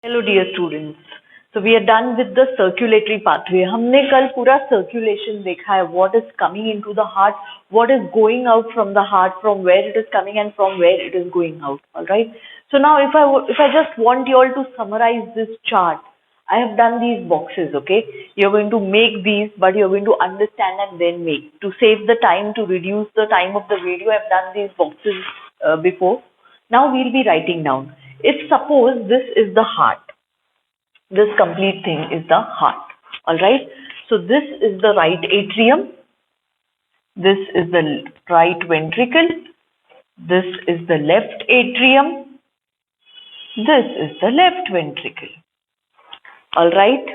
Hello dear students. So we are done with the circulatory pathway. हमने कल पूरा circulation देखा है. What is coming into the heart, what is going out from the heart, from where it is coming and from where it is going out. All right. So now if I just want you all to summarize this chart, I have done these boxes. Okay. You're going to make these, but you're going to understand and then make. To save the time, to reduce the time of the video, I've done these boxes before. Now we'll be writing down. If suppose this is the heart, this complete thing is the heart. All right. So this is the right atrium. This is the right ventricle. This is the left atrium. This is the left ventricle. All right.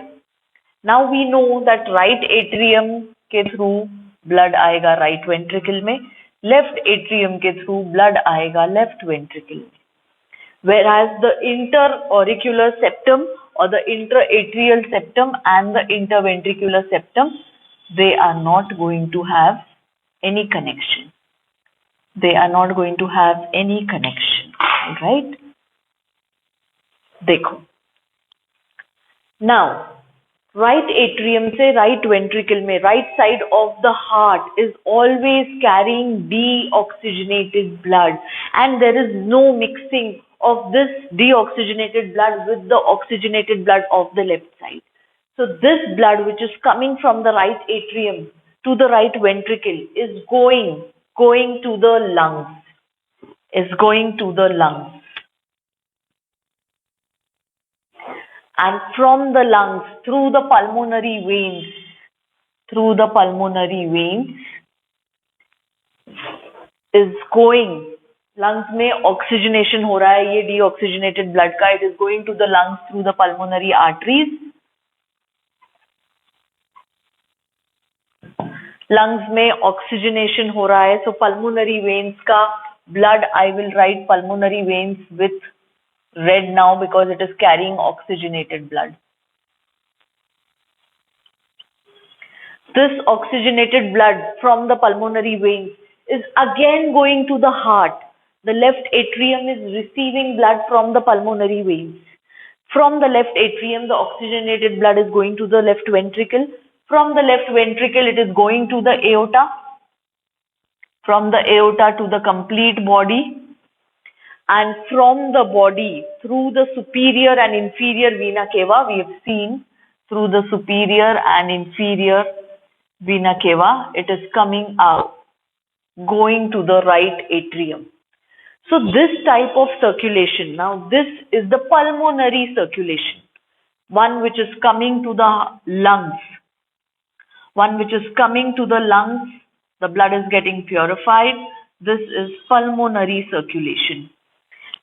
Now we know that right atrium के through blood आएगा right ventricle में, left atrium के through blood आएगा left ventricle में. Whereas the interauricular septum or the intraatrial septum and the interventricular septum, they are not going to have any connection. They are not going to have any connection. Right? देखो. Now, right atrium से right ventricle में, right side of the heart is always carrying deoxygenated blood, and there is no mixing of this deoxygenated blood with the oxygenated blood of the left side. So this blood which is coming from the right atrium to the right ventricle is going to the lungs. Is going to the lungs. And from the lungs through the pulmonary veins, is going. Lungs में oxygenation हो रहा है, ये deoxygenated blood का, it is going to the lungs through the pulmonary arteries. Lungs में oxygenation हो रहा है, so pulmonary veins का blood, I will write pulmonary veins with red now because it is carrying oxygenated blood. This oxygenated blood from the pulmonary veins is again going to the heart. The left atrium is receiving blood from the pulmonary veins. From the left atrium, the oxygenated blood is going to the left ventricle. From the left ventricle, it is going to the aorta. From the aorta to the complete body. And from the body, through the superior and inferior vena cava, we have seen through the superior and inferior vena cava, it is coming out, going to the right atrium. So this type of circulation, now this is the pulmonary circulation, one which is coming to the lungs. One which is coming to the lungs, the blood is getting purified. This is pulmonary circulation.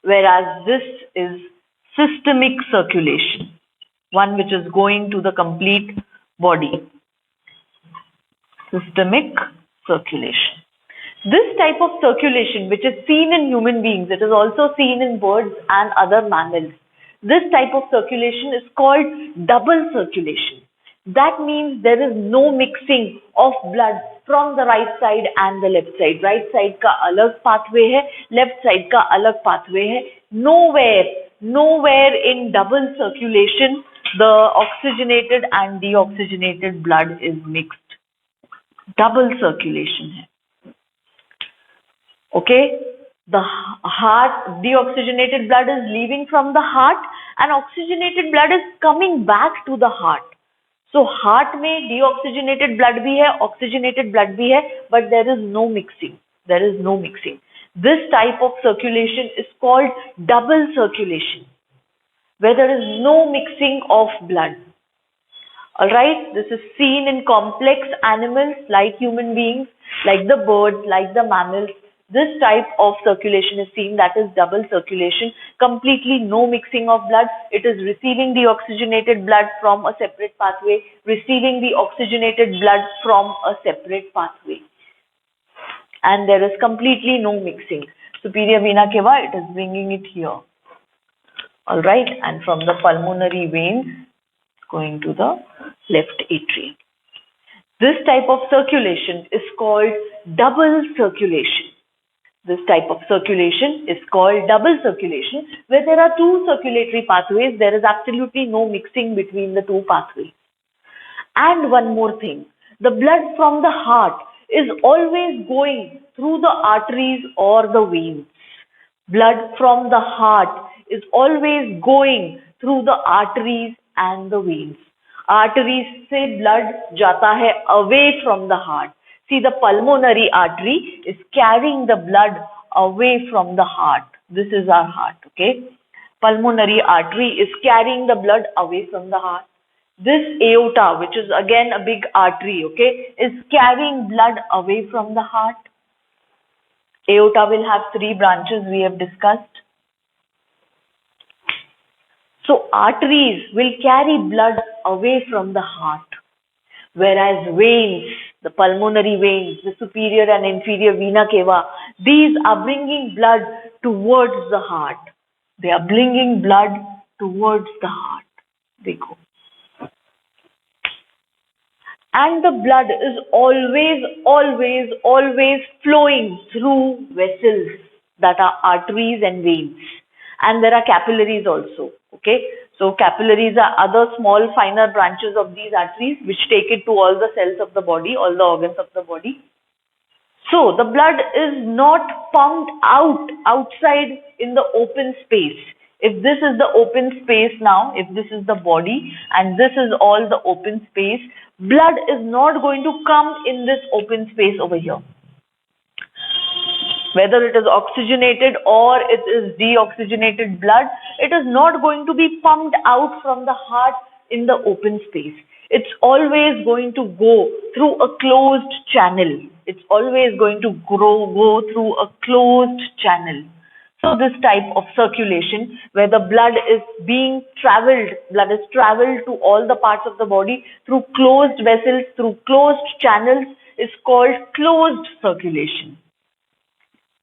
Whereas this is systemic circulation, one which is going to the complete body. Systemic circulation. This type of circulation, which is seen in human beings, it is also seen in birds and other mammals. This type of circulation is called double circulation. That means there is no mixing of blood from the right side and the left side. Right side का अलग pathway है, left side का अलग pathway है. Nowhere in double circulation the oxygenated and deoxygenated blood is mixed. Double circulation है. Okay, the heart, deoxygenated blood is leaving from the heart and oxygenated blood is coming back to the heart. So heart में deoxygenated blood भी है, oxygenated blood भी है, but there is no mixing. There is no mixing. This type of circulation is called double circulation, where there is no mixing of blood. Alright, this is seen in complex animals like human beings, like the birds, like the mammals. This type of circulation is seen, that is double circulation, completely no mixing of blood. It is receiving the oxygenated blood from a separate pathway, receiving the oxygenated blood from a separate pathway. And there is completely no mixing. Superior vena cava, it is bringing it here. Alright, and from the pulmonary veins, going to the left atrium. This type of circulation is called double circulation. This type of circulation is called double circulation, where there are two circulatory pathways. There is absolutely no mixing between the two pathways. And one more thing, the blood from the heart is always going through the arteries or the veins. Blood from the heart is always going through the arteries and the veins. Arteries से blood जाता है away from the heart. See, the pulmonary artery is carrying the blood away from the heart. This is our heart, okay? Pulmonary artery is carrying the blood away from the heart. This aorta, which is again a big artery, okay, is carrying blood away from the heart. Aorta will have three branches we have discussed. So arteries will carry blood away from the heart, whereas veins, the pulmonary veins, the superior and inferior vena cava, these are bringing blood towards the heart. They are bringing blood towards the heart. They go. And the blood is always flowing through vessels that are arteries and veins. And there are capillaries also, okay? So capillaries are other small finer branches of these arteries which take it to all the cells of the body, all the organs of the body. So the blood is not pumped outside in the open space. If this is the open space now, if this is the body and this is all the open space, blood is not going to come in this open space over here. Whether it is oxygenated or it is deoxygenated blood, it is not going to be pumped out from the heart in the open space. It's always going to go through a closed channel. It's always going to go through a closed channel. So this type of circulation where the blood is traveled to all the parts of the body through closed vessels, through closed channels is called closed circulation.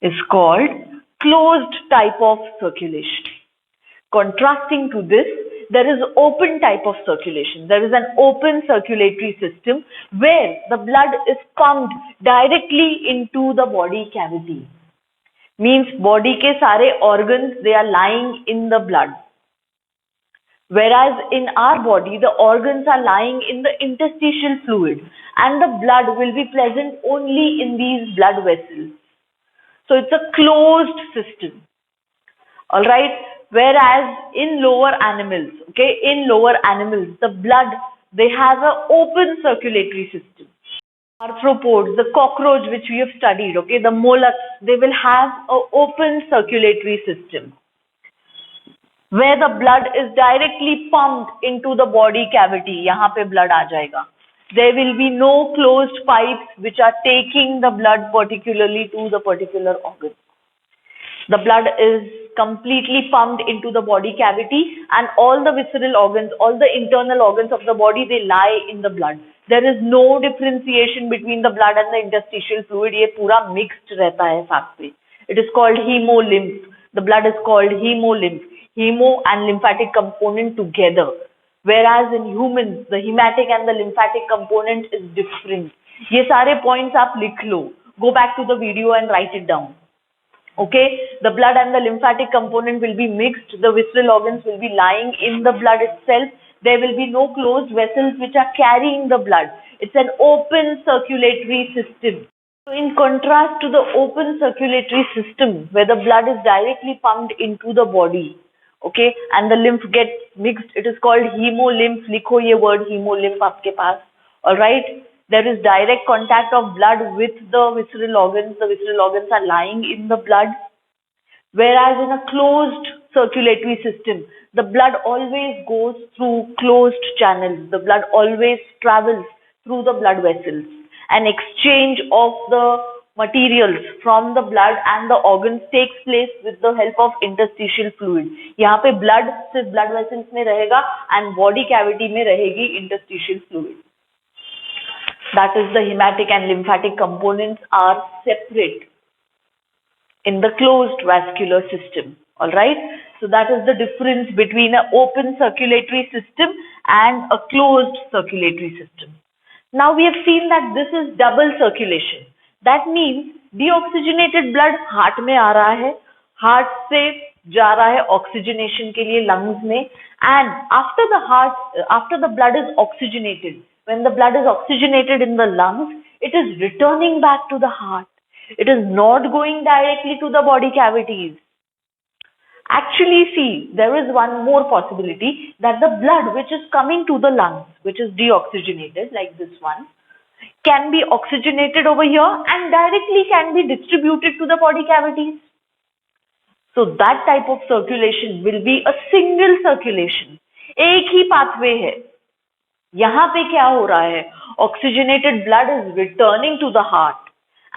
Is called closed type of circulation. Contrasting to this, there is open type of circulation. There is an open circulatory system where the blood is pumped directly into the body cavity. Means body ke sare organs, they are lying in the blood. Whereas in our body, the organs are lying in the interstitial fluid and the blood will be present only in these blood vessels. So it's a closed system. Alright. Whereas in lower animals, the blood, they have an open circulatory system. Arthropods, the cockroach which we have studied, okay, the mollusks, they will have an open circulatory system where the blood is directly pumped into the body cavity. Yahan pe blood aa jayega. There will be no closed pipes which are taking the blood particularly to the particular organ. The blood is completely pumped into the body cavity and all the visceral organs, all the internal organs of the body, they lie in the blood. There is no differentiation between the blood and the interstitial fluid. Ye pura mixed rehta hai saath pe. It is called hemolymph. The blood is called hemolymph. Hemo and lymphatic component together. Whereas in humans, the hematic and the lymphatic component is different. Ye sare points aap likh lo. Go back to the video and write it down. Okay, the blood and the lymphatic component will be mixed. The visceral organs will be lying in the blood itself. There will be no closed vessels which are carrying the blood. It's an open circulatory system. So in contrast to the open circulatory system where the blood is directly pumped into the body, okay, and the lymph gets mixed, it is called hemolymph. Likho ye word hemolymph aapke paas. Alright. There is direct contact of blood with the visceral organs. The visceral organs are lying in the blood. Whereas in a closed circulatory system, the blood always goes through closed channels. The blood always travels through the blood vessels. An exchange of the materials from the blood and the organs takes place with the help of interstitial fluid. यहाँ पे blood सिर्फ blood vessels में रहेगा and body cavity में रहेगी interstitial fluid. That is, the hematic and lymphatic components are separate in the closed vascular system. Alright. So that is the difference between an open circulatory system and a closed circulatory system. Now we have seen that this is double circulation. That means deoxygenated blood heart में आ रहा है, heart से जा रहा है oxygenation के लिए lungs में, and after the blood is oxygenated, when the blood is oxygenated in the lungs, it is returning back to the heart. It is not going directly to the body cavities. Actually, see, there is one more possibility that the blood which is coming to the lungs, which is deoxygenated like this one, can be oxygenated over here and directly can be distributed to the body cavities. So that type of circulation will be a single circulation. एक ही pathway है. यहाँ पे क्या हो रहा है? Oxygenated blood is returning to the heart.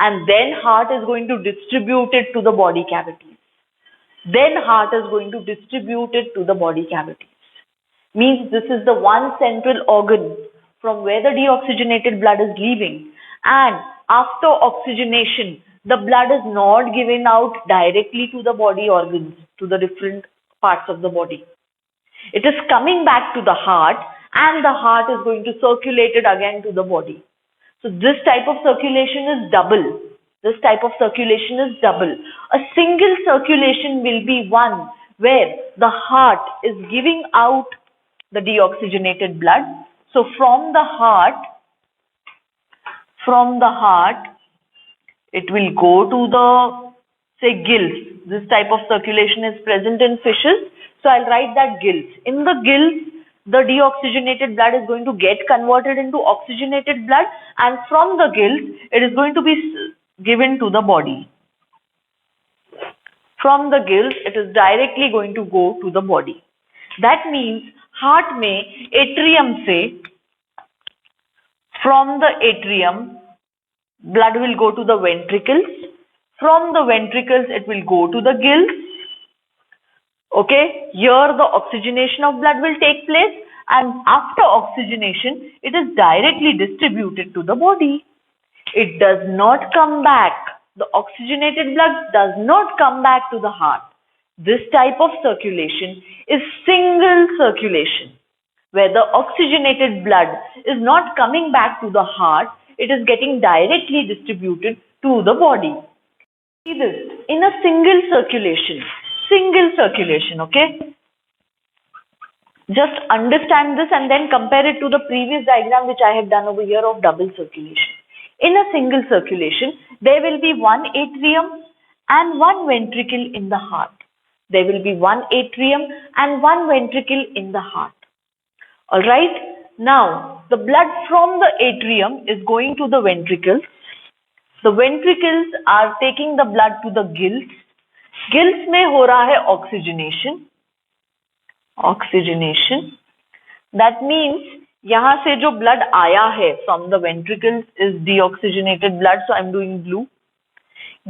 And then heart is going to distribute it to the body cavities. Then heart is going to distribute it to the body cavities. Means this is the one central organ from where the deoxygenated blood is leaving. And after oxygenation, the blood is not given out directly to the body organs, to the different parts of the body. It is coming back to the heart, and the heart is going to circulate it again to the body. So this type of circulation is double. This type of circulation is double. A single circulation will be one where the heart is giving out the deoxygenated blood. So from the heart, it will go to the, say, gills. This type of circulation is present in fishes. So I'll write that gills. In the gills, the deoxygenated blood is going to get converted into oxygenated blood, and from the gills, it is going to be given to the body. From the gills, it is directly going to go to the body. That means, heart में atrium से, from the atrium, blood will go to the ventricles. From the ventricles, it will go to the gills. Okay, here the oxygenation of blood will take place, and after oxygenation, it is directly distributed to the body. It does not come back. The oxygenated blood does not come back to the heart. This type of circulation is single circulation, where the oxygenated blood is not coming back to the heart, it is getting directly distributed to the body. See this, in a single circulation, okay? Just understand this and then compare it to the previous diagram which I have done over here of double circulation. In a single circulation, there will be one atrium and one ventricle in the heart. There will be one atrium and one ventricle in the heart. Alright, now the blood from the atrium is going to the ventricles. The ventricles are taking the blood to the gills. Gills में हो रहा है oxygenation. That means यहाँ से जो blood आया है from the ventricles is deoxygenated blood, so I'm doing blue.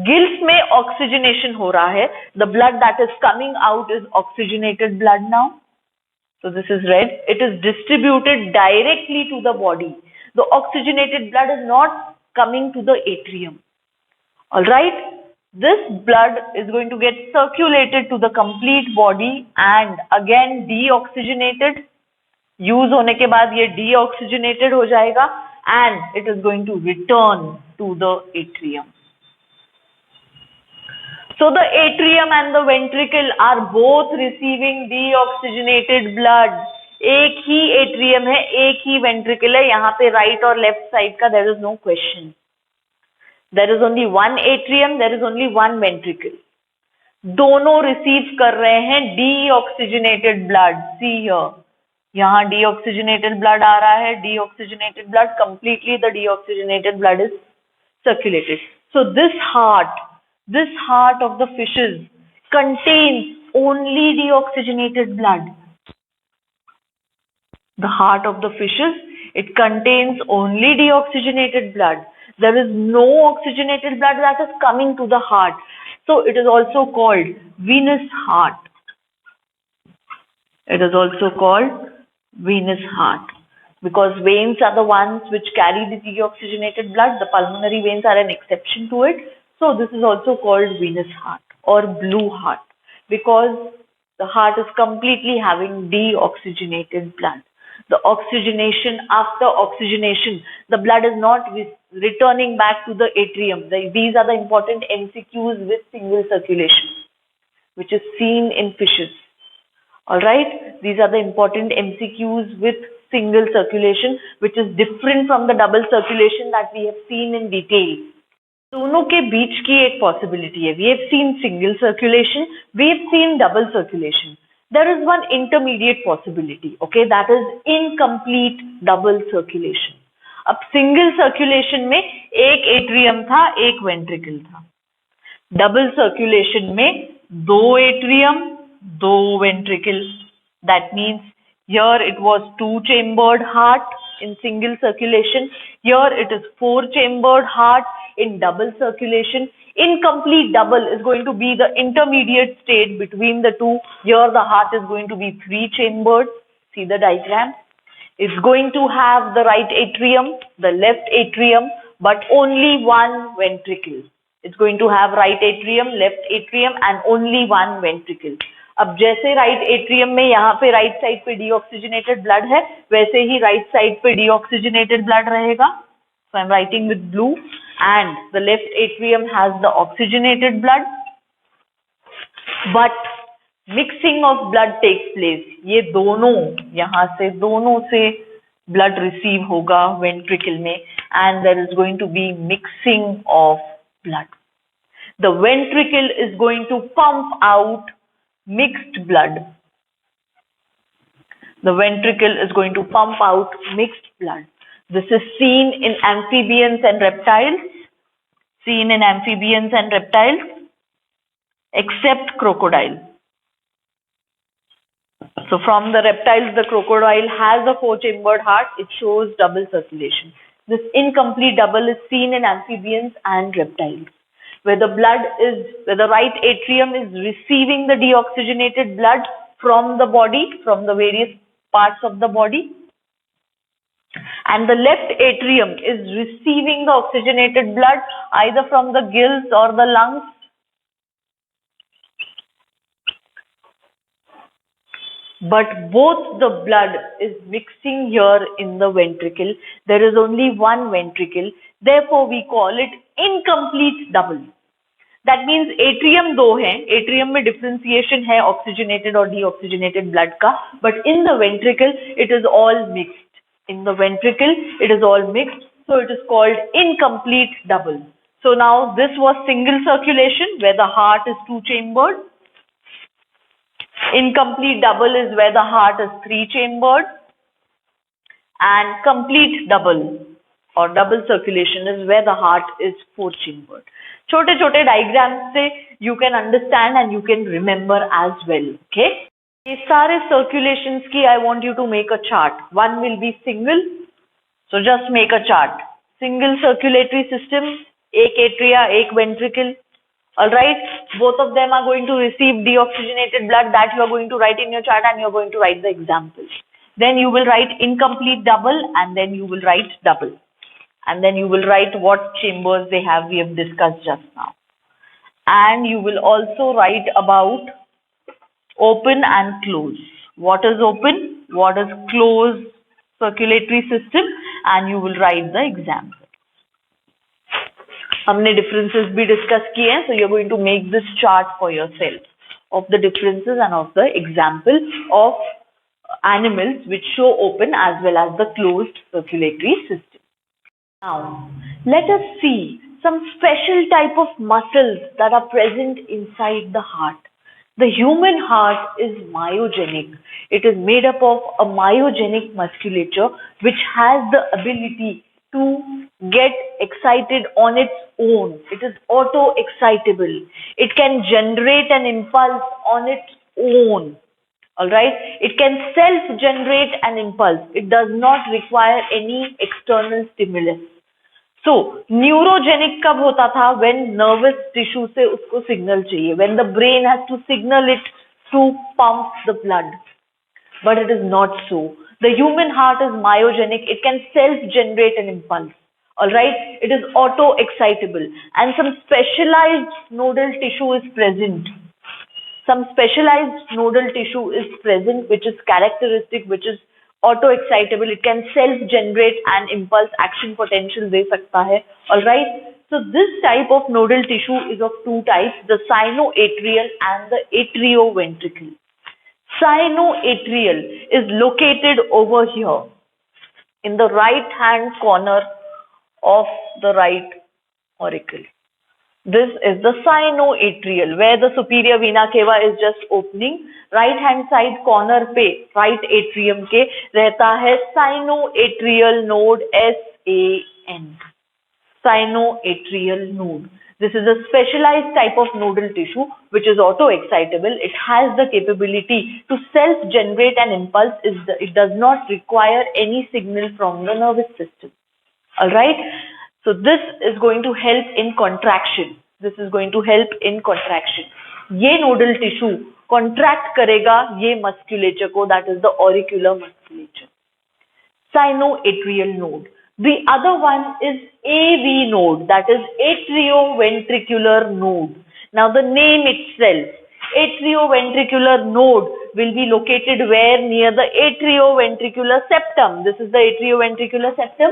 Gills में oxygenation हो रहा है. The blood that is coming out is oxygenated blood now. So this is red. It is distributed directly to the body. The oxygenated blood is not coming to the atrium. Alright? This blood is going to get circulated to the complete body and again deoxygenated. Use होने के बाद ये deoxygenated हो जाएगा and it is going to return to the atrium. So the atrium and the ventricle are both receiving deoxygenated blood. एक ही atrium है, एक ही ventricle है. यहाँ पे right और left side का there is no question. There is only one atrium, there is only one ventricle. दोनों receive कर रहे हैं deoxygenated blood. See here. यहाँ deoxygenated blood आ रहा है. Deoxygenated blood, completely the deoxygenated blood is circulated. So this heart of the fishes contains only deoxygenated blood. The heart of the fishes, it contains only deoxygenated blood. There is no oxygenated blood that is coming to the heart. So it is also called venous heart. It is also called venous heart because veins are the ones which carry the deoxygenated blood. The pulmonary veins are an exception to it. So this is also called venous heart or blue heart because the heart is completely having deoxygenated blood. The oxygenation, after oxygenation, the blood is not returning back to the atrium. These are the important MCQs with single circulation, which is seen in fishes. Alright, these are the important MCQs with single circulation, which is different from the double circulation that we have seen in detail. दोनों के बीच की एक possibility है. We have seen single circulation, we have seen double circulation. There is one intermediate possibility, okay, that is incomplete double circulation. अब single circulation में एक atrium था, एक ventricle था. Double circulation में दो atrium, दो ventricle. That means here it was two-chambered heart in single circulation. Here it is four-chambered heart in double circulation. Incomplete double is going to be the intermediate state between the two. Here the heart is going to be three-chambered. See the diagram. It's going to have the right atrium, the left atrium, but only one ventricle. It's going to have right atrium, left atrium and only one ventricle. अब जैसे right atrium में यहाँ पे right side पे deoxygenated blood है, वैसे ही right side पे deoxygenated blood रहेगा. So I'm writing with blue, and the left atrium has the oxygenated blood, but mixing of blood takes place. ये दोनों यहाँ से दोनों से blood receive होगा ventricle में, and there is going to be mixing of blood. The ventricle is going to pump out mixed blood. The ventricle is going to pump out mixed blood. This is seen in amphibians and reptiles. Seen in amphibians and reptiles, except crocodile. So from the reptiles, the crocodile has a four-chambered heart. It shows double circulation. This incomplete double is seen in amphibians and reptiles, where the right atrium is receiving the deoxygenated blood from the body, from the various parts of the body, and the left atrium is receiving the oxygenated blood either from the gills or the lungs. But both the blood is mixing here in the ventricle. There is only one ventricle. Therefore, we call it incomplete double. That means atrium दो है, atrium में differentiation है oxygenated और deoxygenated blood का, but in the ventricle it is all mixed. In the ventricle it is all mixed, so it is called incomplete double. So now this was single circulation where the heart is two-chambered. Incomplete double is where the heart is three-chambered, and complete double or double circulation is where the heart is four-chambered. छोटे छोटे diagrams से you can understand and you can remember as well. Okay? ये सारे circulations की I want you to make a chart. One will be single, so just make a chart. Single circulatory system, एक atria, एक ventricle. Alright, both of them are going to receive deoxygenated blood that you are going to write in your chart, and you are going to write the examples. Then you will write incomplete double, and then you will write double. And then you will write what chambers they have, we have discussed just now. And you will also write about open and close. What is open? What is closed circulatory system? And you will write the example. हमने differences भी discuss किए हैं, so you're going to make this chart for yourself of the differences and of the example of animals which show open as well as the closed circulatory system. Now, let us see some special type of muscles that are present inside the heart. The human heart is myogenic. It is made up of a myogenic musculature which has the ability to get excited on its own. It is auto-excitable. It can generate an impulse on its own. Alright? It can self-generate an impulse. It does not require any external stimulus. So, neurogenic कब होता था? When nervous tissue से उसको signal चाहिए. When the brain has to signal it to pump the blood. But it is not so. The human heart is myogenic. It can self-generate an impulse. Alright? It is auto-excitable. And some specialized nodal tissue is present. Some specialized nodal tissue is present which is characteristic, which is auto excitable, it can self generate an impulse action potential दे सकता है. All right, so this type of nodal tissue is of two types, the sinoatrial and the atrioventricular. Sinoatrial is located over here in the right hand corner of the right auricle. This is the sinoatrial, where the superior vena cava is just opening. Right hand side corner पे right atrium के रहता है sinoatrial node, SAN. Sinoatrial node. This is a specialized type of nodal tissue which is auto-excitable. It has the capability to self-generate an impulse. It does not require any signal from the nervous system. Alright? So this is going to help in contraction. This is going to help in contraction. ये nodal tissue contract करेगा ये musculature को, that is the auricular musculature. Sinoatrial node. The other one is AV node, that is atrioventricular node. Now the name itself, atrioventricular node will be located where? Near the atrioventricular septum. This is the atrioventricular septum,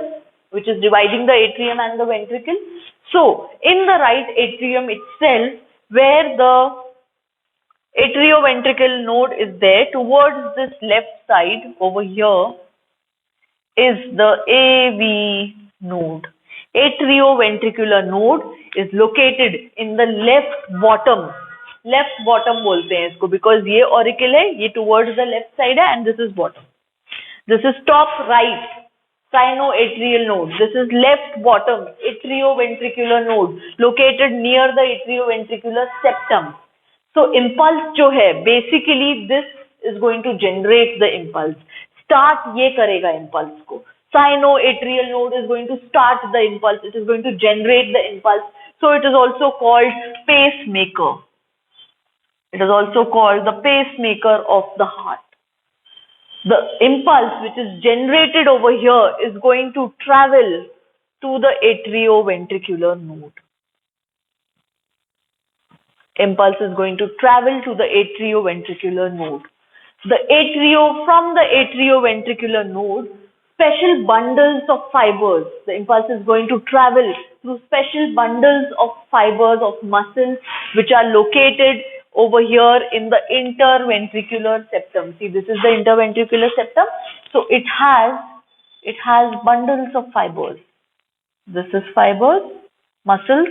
which is dividing the atrium and the ventricle. So in the right atrium itself, where the atrioventricular node is there, towards this left side over here is the AV node. Atrioventricular node is located in the left bottom. Left bottom बोलते हैं इसको because ये auricle है, ये towards the left side है, and this is bottom. This is top right sinoatrial node. This is left bottom atrioventricular node located near the atrioventricular septum. So impulse जो है, basically this is going to generate the impulse. Start ये करेगा impulse को. Sinoatrial node is going to start the impulse. It is going to generate the impulse. So it is also called pacemaker. It is also called the pacemaker of the heart. The impulse which is generated over here is going to travel to the atrioventricular node. Impulse is going to travel to the atrioventricular node. From the atrioventricular node, special bundles of fibers. The impulse is going to travel through special bundles of fibers of muscles which are located over here in the interventricular septum. See, this is the interventricular septum. So it has bundles of fibers. This is fibers, muscles.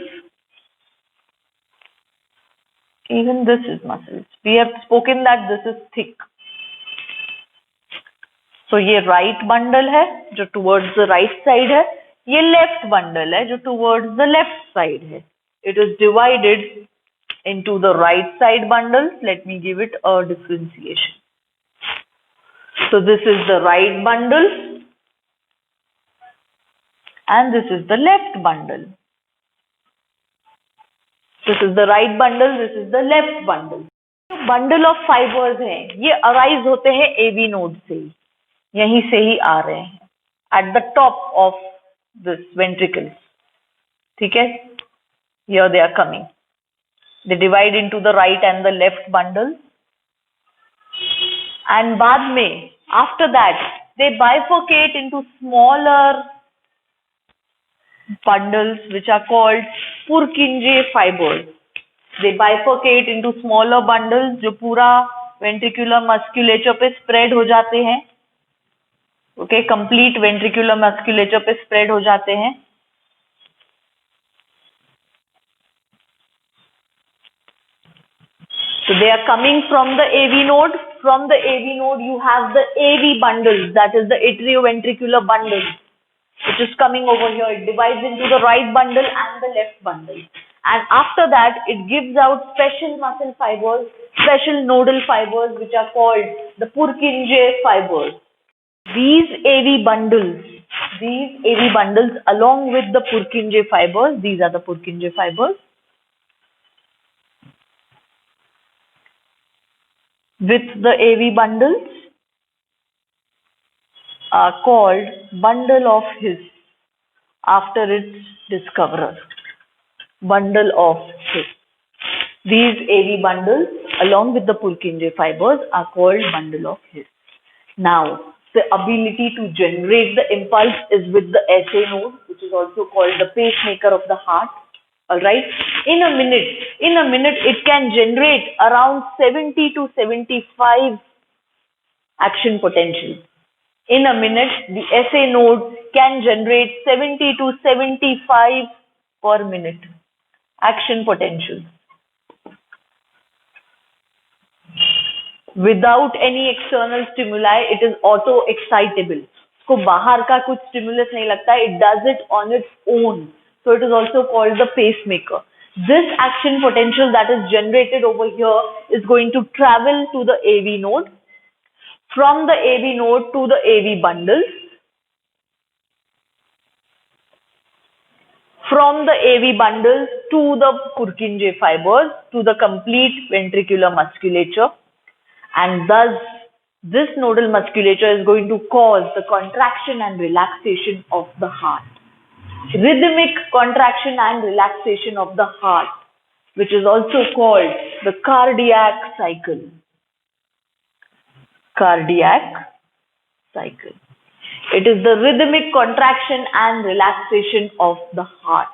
Even this is muscles. We have spoken that this is thick. So ये right bundle है जो towards the right side है, ये left bundle है जो towards the left side है. It is divided into the right side bundles. Let me give it a differentiation. So this is the right bundle and this is the left bundle. This is the right bundle, this is the left bundle. Bundle of fibers हैं, ये arise होते हैं AV node से ही, यहीं से ही आ रहे हैं, at the top of this ventricles. ठीक है? Here they are coming. They divide into the right and the left bundles. And बाद में, after that, they bifurcate into smaller bundles which are called Purkinje fibers. They bifurcate into smaller bundles जो पूरा ventricular musculature पे spread हो जाते हैं. Okay, complete ventricular musculature पे spread हो जाते हैं. So they are coming from the AV node. From the AV node you have the AV bundles, that is the atrioventricular bundle, which is coming over here. It divides into the right bundle and the left bundle. And after that, it gives out special muscle fibers, special nodal fibers, which are called the Purkinje fibers. These AV bundles along with the Purkinje fibers, these are the Purkinje fibers, with the AV bundles are called bundle of His after its discoverer. Bundle of His. These AV bundles along with the Purkinje fibers are called bundle of His. Now, The ability to generate the impulse is with the SA node, which is also called the pacemaker of the heart. All right. In a minute, it can generate around 70 to 75 action potentials. In a minute, the SA node can generate 70 to 75 per minute action potentials. Without any external stimuli, it is auto excitable. इसको बाहर का कुछ stimulus नहीं लगता, it does it on its own. So it is also called the pacemaker. This action potential that is generated over here is going to travel to the AV node. From the AV node to the AV bundles. From the AV bundles to the Purkinje fibers to the complete ventricular musculature. And thus, this nodal musculature is going to cause the contraction and relaxation of the heart. Rhythmic contraction and relaxation of the heart, which is also called the cardiac cycle. Cardiac cycle. It is the rhythmic contraction and relaxation of the heart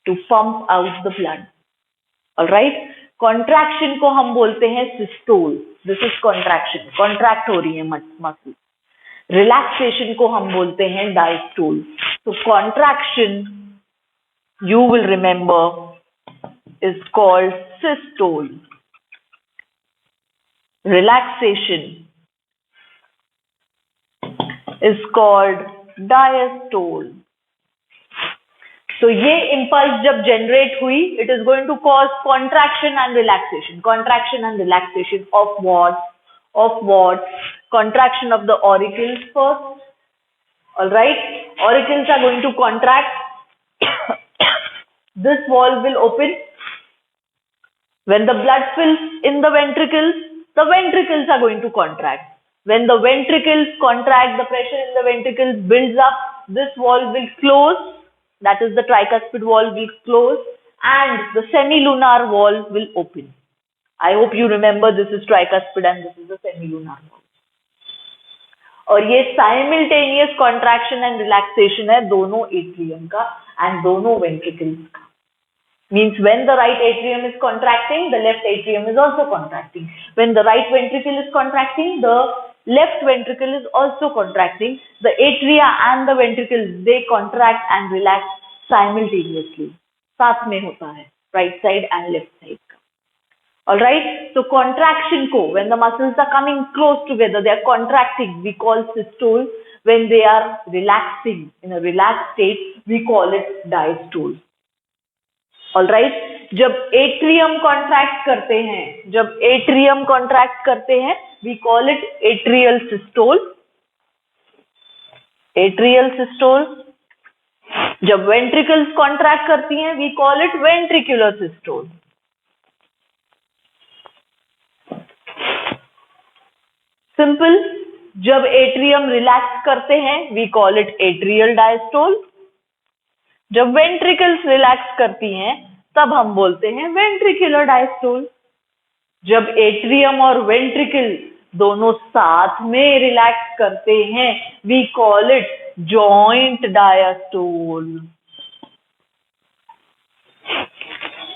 to pump out the blood. Alright? Contraction को हम बोलते हैं systole. This is contraction. Contract हो रही है muscle. Relaxation को हम बोलते हैं diastole. So contraction, you will remember, is called systole. Relaxation is called diastole. So ये impulse जब generate हुई, it is going to cause contraction and relaxation. Contraction and relaxation of what? Of what? Contraction of the auricles first. Alright? Auricles are going to contract. This valve will open. When the blood fills in the ventricles are going to contract. When the ventricles contract, the pressure in the ventricles builds up. This valve will close. That is, the tricuspid valve will close and the semilunar valve will open. I hope you remember this is tricuspid and this is the semilunar valve. और ये simultaneous contraction and relaxation है दोनों atrium का and दोनों ventricles का. Means when the right atrium is contracting, the left atrium is also contracting. When the right ventricle is contracting, the left ventricle is also contracting. The atria and the ventricles, they contract and relax simultaneously. साथ में होता है, right side and left side का. Alright, so contraction को, when the muscles are coming close together, they are contracting, we call systole. When they are relaxing, in a relaxed state, we call it diastole. Alright, जब atrium contract करते हैं, we call it atrial systole. Atrial systole. जब ventricles contract करती हैं, we call it ventricular systole. Simple. जब atrium relax करते हैं, we call it atrial diastole. जब ventricles relax करती हैं, तब हम बोलते हैं ventricular diastole. जब atrium और ventricle दोनों साथ में relax करते हैं, we call it joint diastole.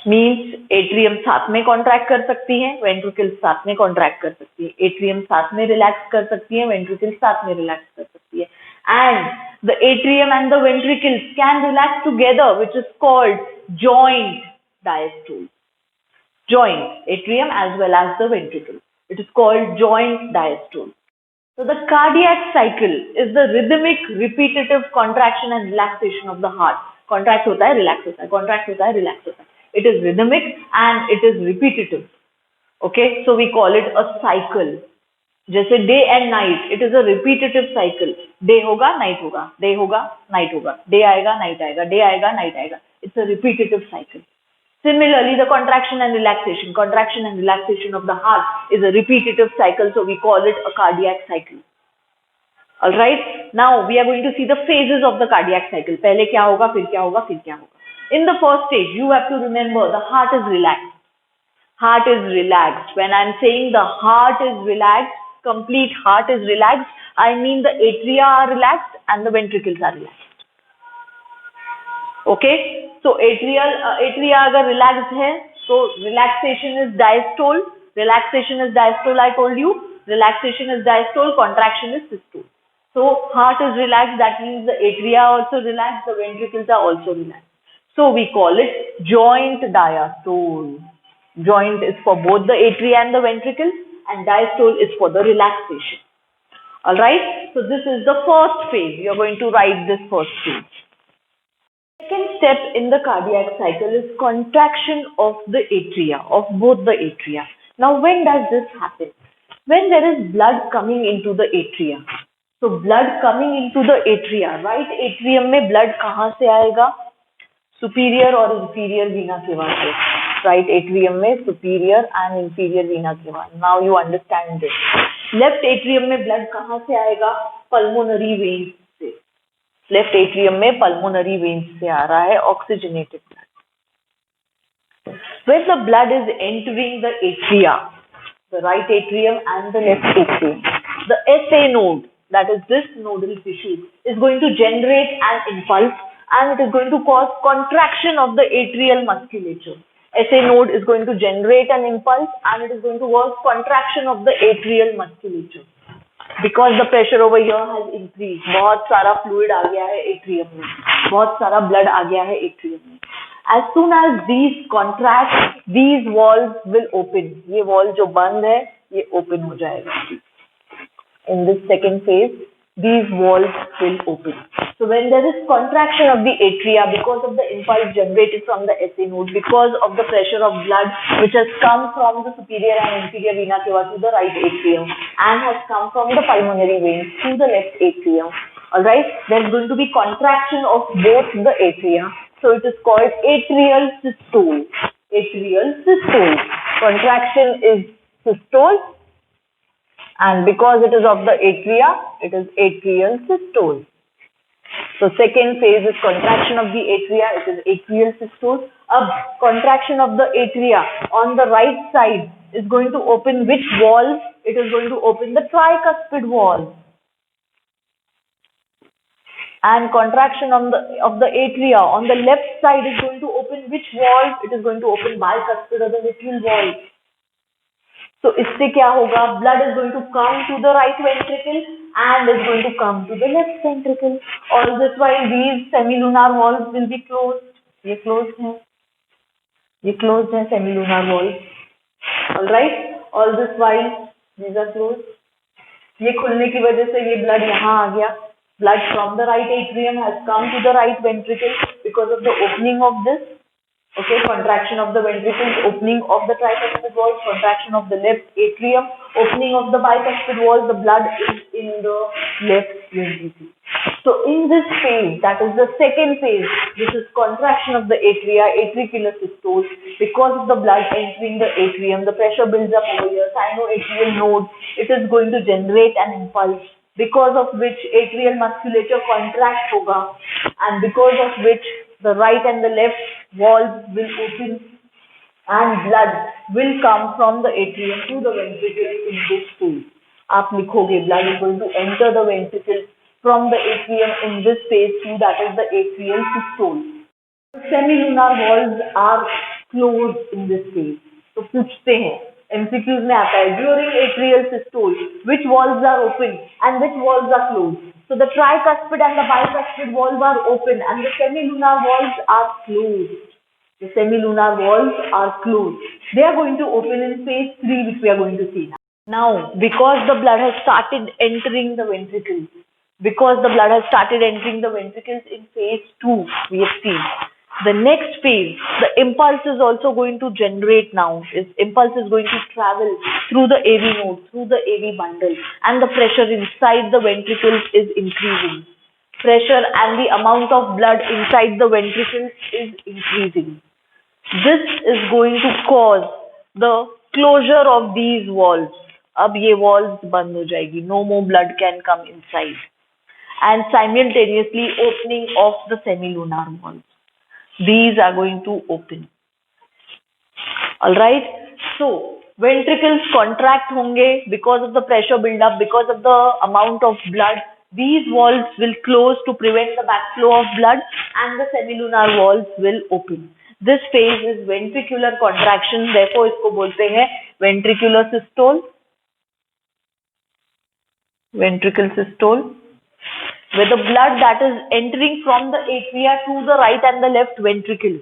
Means atrium साथ में contract कर सकती है, ventricles साथ में contract कर सकती है, atrium साथ में relax कर सकती है, ventricles साथ में relax कर सकती है. And the atrium and the ventricles can relax together, which is called joint diastole. Joint, atrium as well as the ventricle. It is called joint diastole. So the cardiac cycle is the rhythmic, repetitive contraction and relaxation of the heart. Contract होता है, relax होता है, contract होता है, relax होता है. It is rhythmic and it is repetitive. Okay, so we call it a cycle. जैसे day and night, it is a repetitive cycle. Day होगा, night होगा, day होगा, night होगा, day आएगा, night आएगा, day आएगा, night आएगा. It's a repetitive cycle. Similarly, the contraction and relaxation of the heart is a repetitive cycle, so we call it a cardiac cycle. Alright, now we are going to see the phases of the cardiac cycle. पहले क्या होगा, फिर क्या होगा, फिर क्या होगा. In the first stage, you have to remember the heart is relaxed. Heart is relaxed. When I'm saying the heart is relaxed, complete heart is relaxed, I mean the atria are relaxed and the ventricles are relaxed. Okay, so atria अगर relaxed है, so relaxation is diastole. Relaxation is diastole. I told you, relaxation is diastole. Contraction is systole. So heart is relaxed. That means the atria are also relaxed. The ventricles are also relaxed. So we call it joint diastole. Joint is for both the atria and the ventricles, and diastole is for the relaxation. Alright, so this is the first phase. You are going to write this first phase. Second step in the cardiac cycle is contraction of the atria, of both the atria. Now when does this happen? When there is blood coming into the atria. So blood coming into the atria, right atrium में blood कहाँ से आएगा? Superior और inferior vena cava से. Right atrium में superior and inferior vena cava. Now you understand this. Left atrium में blood कहाँ से आएगा? Pulmonary veins से. Left atrium में pulmonary veins से आ रहा है oxygenated blood. When the blood is entering the atria, the right atrium and the left atrium, the SA node, that is this nodal tissue, is going to generate an impulse and it is going to cause contraction of the atrial musculature. SA node is going to generate an impulse and it is going to cause contraction of the atrial musculature. Because the pressure over here has increased, बहुत सारा fluid आ गया है atrium में, बहुत सारा blood आ गया है atrium में. As soon as these contract, these walls will open. ये wall जो बंद है, ये open हो जाएगा. In this second phase, these walls will open. So when there is contraction of the atria because of the impulse generated from the SA node, because of the pressure of blood which has come from the superior and inferior vena cava to the right atrium and has come from the pulmonary veins to the left atrium, alright, there is going to be contraction of both the atria. So it is called atrial systole. Atrial systole. Contraction is systole. And because it is of the atria, it is atrial systole. So second phase is contraction of the atria, it is atrial systole. Contraction of the atria on the right side is going to open which wall? It is going to open the tricuspid wall. And contraction of the atria on the left side is going to open which wall? It is going to open bicuspid or the mitral wall. So इससे क्या होगा? Blood is going to come to the right ventricle and is going to come to the left ventricle. All this while these semilunar walls will be closed. ये closed है. ये closed है semilunar walls. All right. All this while these are closed. ये खुलने की वजह से ये blood यहाँ आ गया. Blood from the right atrium has come to the right ventricle because of the opening of this. Okay, contraction of the ventricles, opening of the tricuspid wall, contraction of the left atrium, opening of the bicuspid wall, the blood is in the left ventricle. So in this phase, that is the second phase, this is contraction of the atria, atricular systole. Because of the blood entering the atrium, the pressure builds up over here, sinoatrial node, it is going to generate an impulse, because of which atrial musculature contracts hoga, and because of which the right and the left walls will open and blood will come from the atrium to the ventricle in this phase. आप लिखोगे blood is going to enter the ventricle from the atrium in this phase 2, that is the atrial systole. Semilunar walls are closed in this phase. तो पूछते हैं MCQs में आता है during atrial systole which walls are open and which walls are closed. So the tricuspid and the bicuspid walls are open and the semilunar walls are closed. The semilunar walls are closed. They are going to open in phase 3, which we are going to see now. Now, because the blood has started entering the ventricles, in phase 2, we have seen. The next phase, the impulse is also going to generate now. Impulse is going to travel through the AV node, through the AV bundle, and the pressure inside the ventricles is increasing. Pressure and the amount of blood inside the ventricles is increasing. This is going to cause the closure of these walls. अब ये walls बंद हो जाएगी. No more blood can come inside. And simultaneously opening of the semilunar walls. These are going to open. Alright. So, ventricles contract होंगे because of the pressure build-up, because of the amount of blood. These valves will close to prevent the backflow of blood, and the semilunar valves will open. This phase is ventricular contraction. Therefore, इसको बोलते हैं ventricular systole. Ventricle systole, where the blood that is entering from the atria to the right and the left ventricle.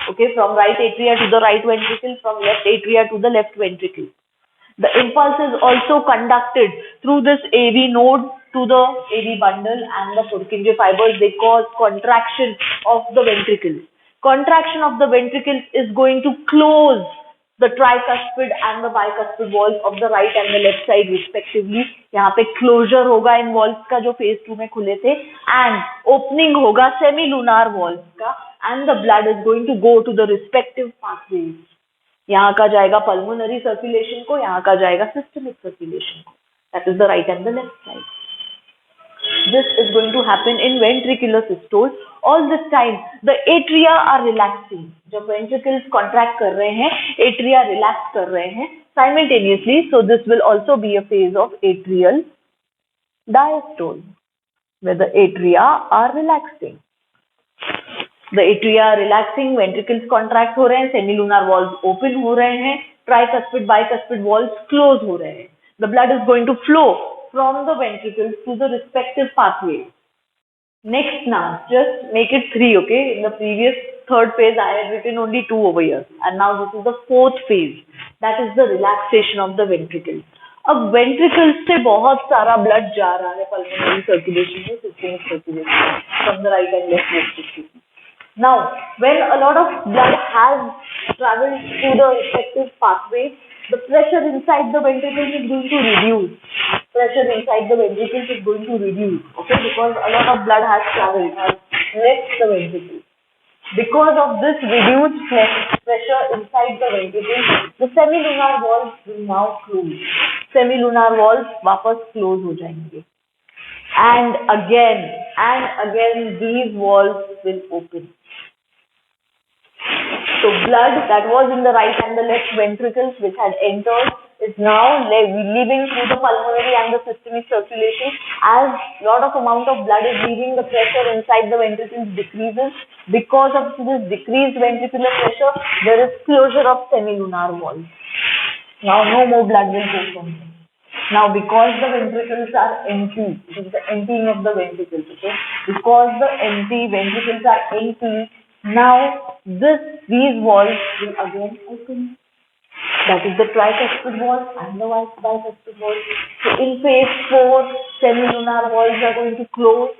Okay, from right atria to the right ventricle, from left atria to the left ventricle. The impulse is also conducted through this AV node to the AV bundle and the Purkinje fibers. They cause contraction of the ventricles. Contraction of the ventricles is going to close the tricuspid and the bicuspid walls of the right and the left side respectively. यहाँ पे closure होगा इन walls का जो phase 2 में खुले थे, and opening होगा semilunar walls का, and the blood is going to go to the respective pathways. यहाँ का जाएगा pulmonary circulation को, यहाँ का जाएगा systemic circulation को. That is the right and the left side. This is going to happen in ventricular systole. All this time the atria are relaxing. जब ventricles contract कर रहे हैं, atria relax कर रहे हैं simultaneously. So this will also be a phase of atrial diastole, where the atria are relaxing. The atria are relaxing, ventricles contract हो रहे हैं, semilunar valves open हो रहे हैं, tricuspid bicuspid walls close हो रहे हैं. The blood is going to flow from the ventricles to the respective pathway. Next now, just make it 3, okay? In the previous third phase, I had written only 2 over here. And now this is the 4th phase. That is the relaxation of the ventricles. अब ventricles से बहुत सारा blood जा रहा है pulmonary circulation में, systemic circulation from the right and left ventricle. Now, when a lot of blood has traveled through the respective pathways, the pressure inside the ventricles is going to reduce. Pressure inside the ventricles is going to reduce, okay, because a lot of blood has traveled, has left the ventricles. Because of this reduced pressure inside the ventricles, the semilunar valves will now close. Semilunar valves वापस close हो जाएंगे. And again these valves will open. So blood that was in the right and the left ventricles which had entered is now leaving through the pulmonary and the systemic circulation. As lot of amount of blood is leaving, the pressure inside the ventricles decreases. Because of this decreased ventricular pressure, there is closure of semilunar valves. Now no more blood will go from them. Now because the ventricles are empty, it is the emptying of the ventricles, okay? Because the empty ventricles are empty, now these valves will again open. That is the tricuspid valve and the bicuspid valve. So in phase 4, semilunar valves are going to close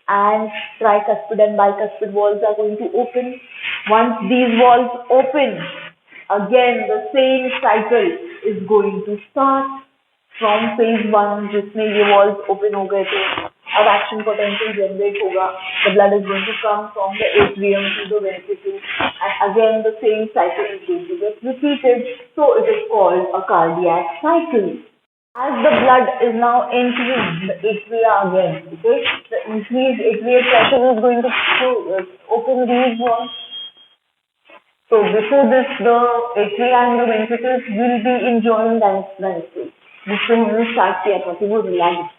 and tricuspid and bicuspid valves are going to open. Once these valves open, again the same cycle is going to start from phase 1 जिसमें ये valves open हो गए थे. अब action potential generate होगा. The blood is going to come from the atrium to the ventricle, and again the same cycle is going to get repeated. So it is called a cardiac cycle. As the blood is now entering the atria again, okay, the increased atrial pressure is going to open these valves. So before this, the atria and the ventricles will be in joint dynasty. जिससे हमने start किया था कि वो relax.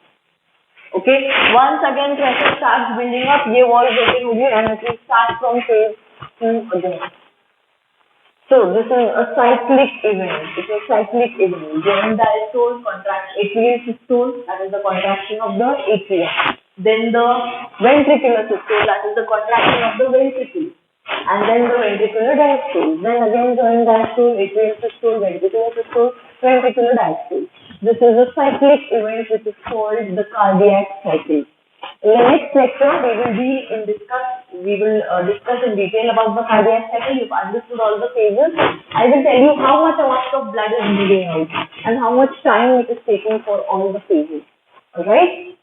Okay, once again pressure starts building up, ये walls open होगी and it will start from phase 2 again. So this is a cyclic event. It's a cyclic event. Joint diastole contracts atrial systole, that is the contraction of the atria. Then the ventricular systole, that is the contraction of the ventricle. And then the ventricular diastole. Then again joint diastole, atrial systole, ventricular systole, ventricular diastole. This is a cyclic event which is called the cardiac cycle. In the next lecture, we will discuss in detail about the cardiac cycle. You've understood all the phases. I will tell you how much amount of blood is moving out and how much time it is taking for all the phases. Alright?